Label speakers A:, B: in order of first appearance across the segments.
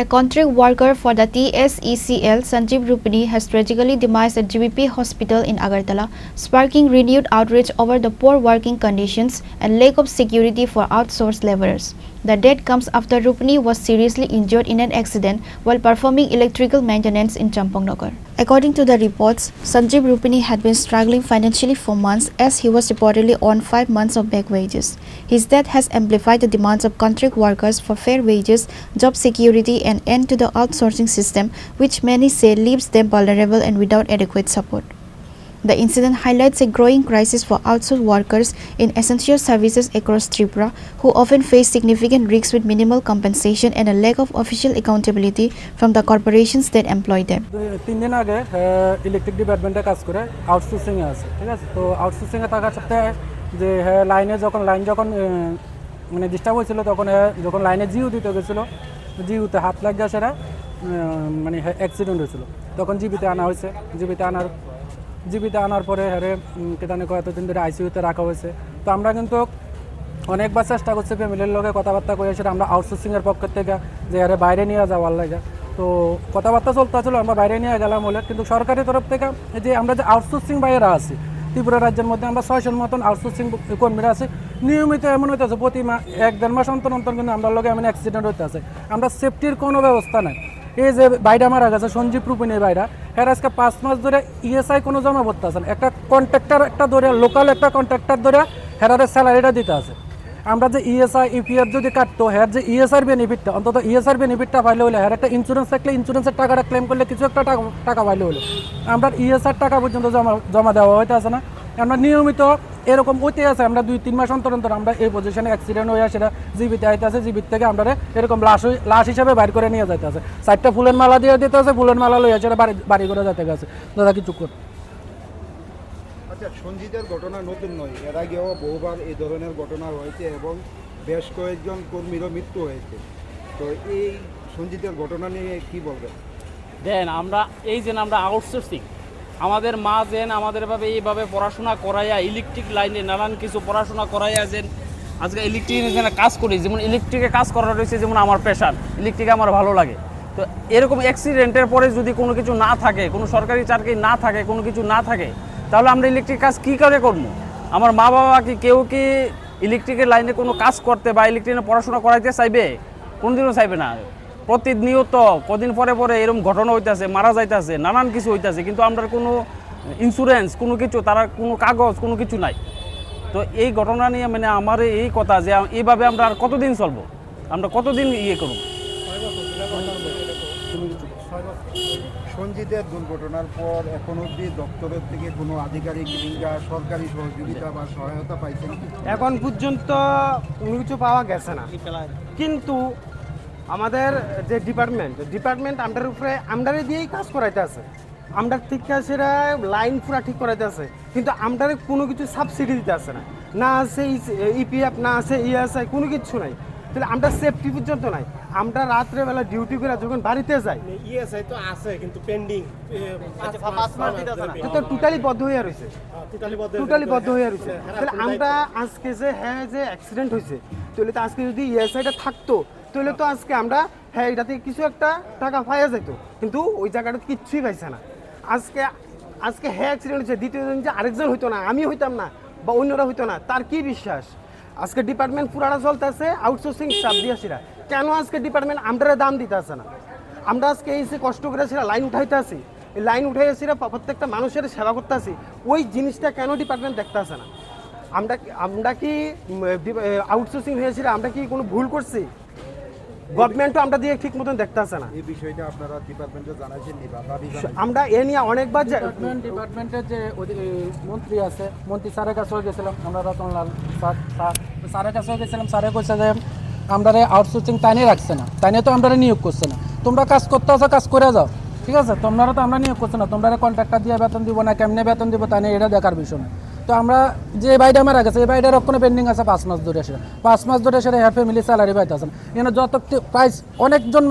A: A contract worker for the TSECL, Sanjib Rupini, has tragically demised at GBP Hospital in Agartala, sparking renewed outrage over the poor working conditions and lack of security for outsourced laborers. The death comes after Rupini was seriously injured in an accident while performing electrical maintenance in Champaknagar. According to the reports, Sanjib Rupini had been struggling financially for months as he was reportedly on 5 months of back wages. His death has amplified the demands of contract workers for fair wages, job security and end to the outsourcing system, which many say leaves them vulnerable and without adequate support. The incident highlights a growing crisis for outsourced workers in essential services across Tripura, who often face significant risks with minimal compensation and a lack of official accountability from the corporations that employ them.
B: 3 দিন আগে electric ডিপার্টমেন্টে কাজ করে outsourcing এ আছে, ঠিক আছে। তো outsourcing এ থাকার সাথে যে লাইন যখন মানে ডিস্টার্ব হয়েছিল তখন যখন লাইনে জিও দিতে গেছিল, জিওতে হাত লাগিয়ে সেটা মানে অ্যাক্সিডেন্ট হয়েছিল। তখন জিবিতে আনা হয়েছে, জিবিতে আনার পরে কেদানে কয়েকদিন ধরে আইসিইউতে রাখা হয়েছে। তো আমরা কিন্তু অনেকবার চেষ্টা করছি ফ্যামিলির লোকে কথাবার্তা করে সেটা আমরা আউটসোর্সিংয়ের পক্ষ থেকে যে বাইরে নিয়ে যাওয়ার লাগে। তো কথাবার্তা চলতে ছিল, আমরা বাইরে নিয়ে গেলাম বলে, কিন্তু সরকারি তরফ থেকে যে আমরা যে আউটসোর্সিং বাইরে আছি ত্রিপুরা রাজ্যের মধ্যে আমরা 600-র মতন আউটসোর্সিং কর্মীরা আছে। নিয়মিত এমন হইতেছে প্রতি 1-1.5 মাস অন্তর কিন্তু আমরা লোকে এমন অ্যাক্সিডেন্ট হইতে আছে। আমরা সেফটির কোনো ব্যবস্থা নাই। এই যে বাইরা মারা গেছে সঞ্জীব রূপিনী বাইরা, এর আজকে 5 মাস ধরে ইএসআই কোনো জমা করতে আসেন। একটা কন্ট্রাক্টর ধরে লোকাল একটা কন্ট্রাক্টর ধরে হেরাদের স্যালারিটা দিতে আছে। আমরা যে ইএসআই ইপিএফ যদি কাটতো হ্যার যে ইএসআর বেনিফিটটা, অন্তত ইএসআর বেনিফিটটা পাইলে হলে হ্যার একটা ইন্স্যুরেন্স থাকলে ইন্স্যুরেন্সের টাকাটা ক্লেম করলে কিছু একটা টাকা পাইলে হলে আমরা ইএসআর টাকা পর্যন্ত জমা দেওয়া হইতে আছে না। আমরা নিয়মিত এরকম হইতে আছে। আমরা 2-3 মাস অন্তর আমরা এই পজিশনে অ্যাক্সিডেন্ট হয়ে সেটা জীবিতে আইতে আছে, জীবিত থেকে আমরা এরকম লাশ হিসাবে বাইর করে নিয়ে যাইতে আছে। 4টা ফুলের মালা দিয়ে দিতে আছে, ফুলের মালা লইয়া সেটা বাড়ি করে যেতে গেছে। দাদা কিছু কর।
C: আচ্ছা, সঞ্জিতের ঘটনা নতুন নয়, এর আগেও বহুবার এই ধরনের ঘটনা হয়েছে এবং বেশ কয়েকজন কর্মীরও মৃত্যু হয়েছে। তো এই সঞ্জিতের ঘটনা নিয়ে কি বলবেন?
D: আমরা আউটসোর্সিং আমাদের মা যেন আমাদের এইভাবে পড়াশোনা করাইয়া ইলেকট্রিক লাইনে নানান কিছু পড়াশোনা করাইয়া যেন আজকে ইলেকট্রিক যেন কাজ করি, যেমন ইলেকট্রিকে কাজ করা রয়েছে, যেমন আমার পেশার ইলেকট্রিকে আমার ভালো লাগে। তো এরকম অ্যাক্সিডেন্টের পরে যদি কোনো কিছু না থাকে, কোনো সরকারি চাকরি না থাকে, কোনো কিছু না থাকে, তাহলে আমরা ইলেকট্রিক কাজ কী করে করবো? আমার মা বাবা কেউ কি ইলেকট্রিকের লাইনে কোনো কাজ করতে বা ইলেকট্রিকে পড়াশোনা করাইতে চাইবে? কোনোদিনও চাইবে না। প্রতিনিয়ত কদিন পরে এরকম ঘটনা হইতেছে, মারা যাইতেছে, নানান কিছু হইতেছে, কিন্তু আমরা কোনো ইন্স্যুরেন্স কোনো কিছু, তারা কোনো কাগজ কোনো কিছু নাই। তো এই ঘটনা নিয়ে আমার এই কথা যে এইভাবে আমরা আর কতদিন চলবো, আমরা কতদিন করব?
C: সঞ্জিতের দুর্ঘটনার পর এখন অবধি দপ্তরের থেকে কোনো আধিকারিক কিংবা সরকারি সহযোগিতা বা সহায়তা পাইছেন?
E: এখন পর্যন্ত কোনো কিছু পাওয়া গেছে না, কিন্তু আমাদের যে ডিপার্টমেন্ট আমরার উপরে আমরারে দিয়েই কাজ করাইতে আছে। আমরার থেকে সেটা লাইন পুরা ঠিক করাইতে আছে, কিন্তু আমরারে কোনো কিছু সাবসিডি দিতে আছে না আছে ইপিএফ, না আছে ইএসআই, কোনো কিছু নাই। তাহলে আমরা সেফটি পর্যন্ত নাই। আমরা রাত্রেবেলা ডিউটি করে যখন বাড়িতে যাই,
F: ইএসআই তো আছে কিন্তু পেন্ডিং,
E: তো টোটালি বদ্ধ হয়ে রয়েছে, তাহলে আমরা আজকে যে অ্যাক্সিডেন্ট হয়েছে, তাহলে তো আজকে যদি ইএসআইটা থাকতো তাহলে তো আজকে আমরা এটা থেকে কিছু একটা টাকা পাইয়া যেত, কিন্তু ওই জায়গাটা কিচ্ছুই পাইছে না। আজকে অ্যাক্সিডেন্ট হয়েছে, দ্বিতীয় দিন যে আরেকজন হইতো না, আমি হইতাম না বা অন্যরা হইতো না, তার কি বিশ্বাস? আজকে ডিপার্টমেন্ট পুরাটা চলতেছে আউটসোর্সিং স্টাফ দিয়ে আসিরা, কেন আজকে ডিপার্টমেন্ট আমরা দাম দিতে আসে না? আমরা আজকে এই যে কষ্ট করে আসিরা লাইন উঠাইতে আসি, এই লাইন উঠাই আসিরা প্রত্যেকটা মানুষের সেবা করতে আসি, ওই জিনিসটা কেন ডিপার্টমেন্ট দেখতে আসে না? আমরা কি আউটসোর্সিং হয়েছিল, আমরা কি কোনো ভুল করছি? গভর্নমেন্টও আমরা দিয়ে ঠিক মতন দেখতে আসে না।
C: এই বিষয়টা আপনারা ডিপার্টমেন্টে জানাইছেন?
E: আমরা এ নিয়ে অনেকবার
B: ডিপার্টমেন্টের যে মন্ত্রী আছে, মন্ত্রী স্যারের কাছেও গেছিলাম, আমরা রতনলাল স্যারের কাছেও গেছিলাম। স্যারে কইছে যে আমরা আউটসোর্সিং তাইনে রাখছে না, তাইনে তো আমরা নিয়োগ করছে না, তোমরা কাজ করতে আসো, কাজ করে যাও, ঠিক আছে, তোমরা তো আমরা নিয়োগ করছে না, তোমরা কন্ট্রাক্টর দিয়ে বেতন দিব না, কেমনে বেতন দিব তাইনে এটা দেখার বিষয় না। তো আমরা যে বাইটা মারা গেছে, এই বাইটার রক্ষণে পেন্ডিং আছে 5 মাস ধরে, সেটা 5 মাস ধরে সেটা হ্যার ফ্যামিলি স্যালারি পাইতে আছে না। এখানে যত প্রাইস অনেকজন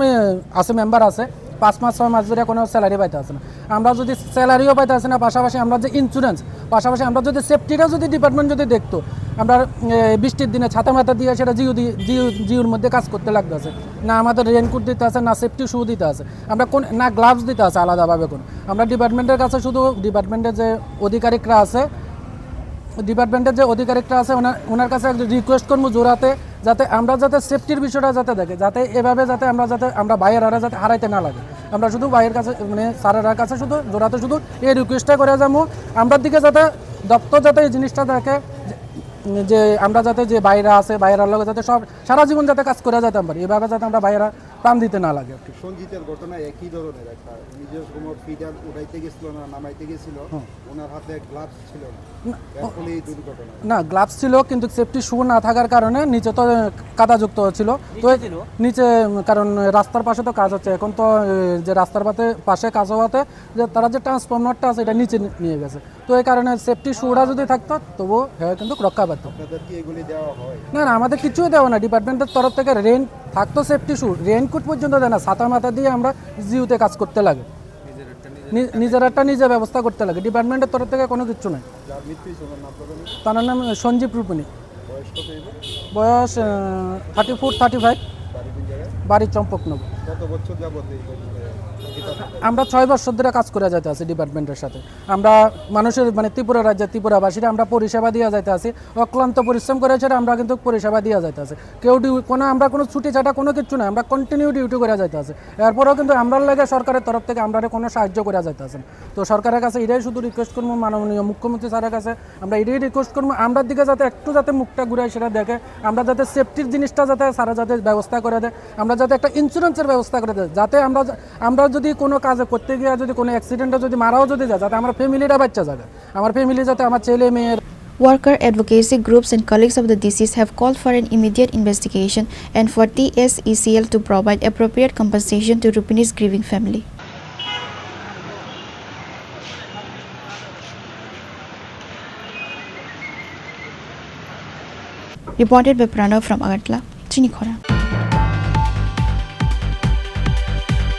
B: আছে, মেম্বার আছে, 5 মাস 6 মাস ধরে কোনো স্যালারি পাইতে আছে না। আমরা যদি স্যালারিও পাইতে আছে না, পাশাপাশি আমরা যে ইন্স্যুরেন্স, পাশাপাশি আমরা যদি সেফটিটা যদি ডিপার্টমেন্ট যদি দেখতো, আমরা বৃষ্টির দিনে ছাতা মাথা দিয়ে সেটা জিউর মধ্যে কাজ করতে লাগতেছে, না আমাদের রেনকোট দিতে আছে, না সেফটি শু দিতে আছে, আমরা না গ্লাভস দিতে আছে আলাদাভাবে কোনো। আমরা ডিপার্টমেন্টের কাছে শুধু ডিপার্টমেন্টের যে অধিকারিকরা আছে ওনার কাছে রিকোয়েস্ট করবো জোরাতে, যাতে আমরা যাতে সেফটির বিষয়টা যাতে দেখে, যাতে এভাবে যাতে আমরা বাইরেরা যাতে হারাইতে না লাগে। আমরা শুধু বাইরের কাছে মানে স্যারের কাছে শুধু জোরাতে শুধু এই রিকোয়েস্টটা করে যাবো, আমরার দিকে যাতে দপ্তর যাতে এই জিনিসটা দেখে যে আমরা যাতে যে বাইরে আছে বাইরের লোক যাতে সব সারা জীবন যাতে কাজ করে যেতে পারি, এভাবে যাতে আমরা বাইরে প্রাণ দিতে না লাগে।
C: সঞ্জিতের ঘটনা একই ধরনের, একটা নিজের সময় ফিডার উঠাইতে গেছিল না নামাইতে গেছিল, ওনার হাতে গ্লাভস ছিল না, গ্লাভস ছিল কিন্তু সেফটি শু না থাকার কারণে নিচে তো কাদাযুক্ত ছিল, তো নিচে কারণ রাস্তার পাশে তো কাজ হচ্ছে এখন, তো যে রাস্তার পাশে কাজ হওয়াতে যে তারা যে ট্রান্সফরমারটা আছে এটা নিচে নিয়ে গেছে, তো এই কারণে সেফটি শুটা যদি থাকতো তবুও হ্যাঁ কিন্তু রক্ষা পেত। না না আমাদের কিছুই দেওয়া না, ডিপার্টমেন্টের তরফ থেকে রেন থাকতো সেফটি শু, রেনকোট পর্যন্ত দেয় না, ছাতা মাথা দিয়ে আমরা জিউতে কাজ করতে লাগে, নিজে ব্যবস্থা করতে লাগে, ডিপার্টমেন্টের তরফ থেকে কোনো কিছু নাই। তার নাম সঞ্জীব রূপিনী, বয়স 34-35, বাড়ি চম্পকনগর। আমরা 6 বছর ধরে কাজ করে যাইতে আছি ডিপার্টমেন্টের সাথে, আমরা মানুষের মানে ত্রিপুরা রাজ্যের ত্রিপুরাবাসীরা আমরা পরিষেবা দিয়ে যাইতে আছি, অক্লান্ত পরিশ্রম করে সেটা আমরা কিন্তু পরিষেবা দিয়ে যাইতে আছি, কেউ আমরা কোনো ছুটি ছাটা কোনো কিছু না, আমরা কন্টিনিউ ডিউটি করে যাইতে আছি, এরপরেও কিন্তু আমরা লাগে সরকারের তরফ থেকে আমরা কোনো সাহায্য করে যাইতে আছেন। তো সরকারের কাছে এটাই শুধু রিকোয়েস্ট করবো, মাননীয় মুখ্যমন্ত্রী স্যারের কাছে আমরা এটাই রিকোয়েস্ট করবো, আমরা দিকে যাতে একটু যাতে মুখটা ঘুরাই সেটা দেখে, আমরা যাতে সেফটির জিনিসটা যাতে সারা যাতে ব্যবস্থা করে দেয়, আমরা যাতে একটা ইন্স্যুরেন্সের ব্যবস্থা করে দেয়, যাতে আমরা যদি কোনো কাজে করতে গিয়ে যদি কোনো অ্যাক্সিডেন্টে যদি মারাও যদি যায় যাতে আমার ফ্যামিলিটা বাচ্চা যাবে, আমার ফ্যামিলি যাতে আমার ছেলে মেয়ের।
A: Worker advocacy groups and colleagues of the deceased have called for an immediate investigation and for TSECL to provide appropriate compensation to Rupini's grieving family. Reported by Pranav from Agartala, Chini, Khorang.